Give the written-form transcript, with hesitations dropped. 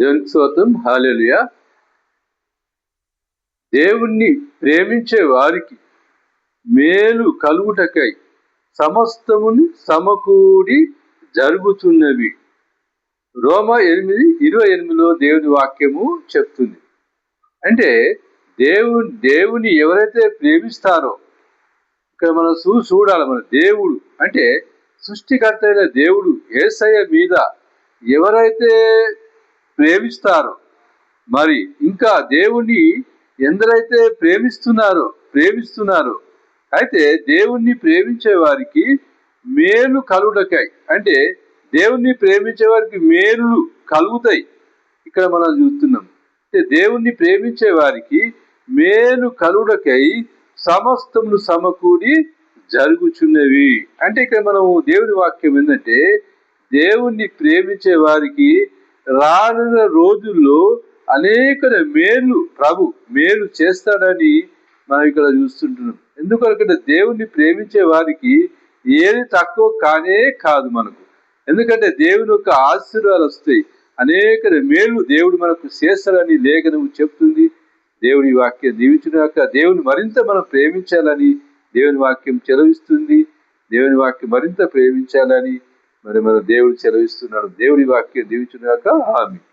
దేవునికి స్తోత్రం. హల్లెలూయా. దేవుణ్ణి ప్రేమించే వారికి మేలు కలుగుటకై సమస్తముని సమకూడి జరుగుతున్నవి. రోమా 8:28లో దేవుని వాక్యము చెప్తుంది. అంటే దేవుని ఎవరైతే ప్రేమిస్తారో, ఇక్కడ మనం చూడాలి. మన దేవుడు అంటే సృష్టికర్త అయిన దేవుడు యేసయ్య మీద ఎవరైతే ప్రేమిస్తారో, మరి ఇంకా దేవుణ్ణి ఎందరైతే ప్రేమిస్తున్నారో అయితే దేవుణ్ణి ప్రేమించే వారికి మేలు కలుగుటకై, అంటే దేవుణ్ణి ప్రేమించే వారికి మేలు కలుగుతాయి. ఇక్కడ మనం చూస్తున్నాం. అంటే దేవుణ్ణి ప్రేమించే వారికి మేలు కలుగుటకై సమస్తమును సమకూడి జరుగుచున్నవి. అంటే ఇక్కడ మనం దేవుని వాక్యం ఏంటంటే, దేవుణ్ణి ప్రేమించే వారికి రానున్న రోజుల్లో అనేక మేలు చేస్తాడని మనం ఇక్కడ చూస్తుంటున్నాం. ఎందుకంటే దేవుణ్ణి ప్రేమించే వారికి ఏది తక్కువ కాదు మనకు. ఎందుకంటే దేవుని యొక్క ఆశీర్వాదాలు వస్తాయి, అనేక మేలు దేవుడు మనకు చేస్తాడని లేఖనము చెప్తుంది. దేవుని వాక్యం దీవించుగాక. దేవుని మరింత మనం ప్రేమించాలని దేవుని వాక్యం చెలవిస్తుంది. దేవుని వాక్యం మరింత ప్రేమించాలని మన దేవుడు చెలవిస్తున్నాడు. దేవుని వాక్యం దీవించుగాక. ఆమేన్.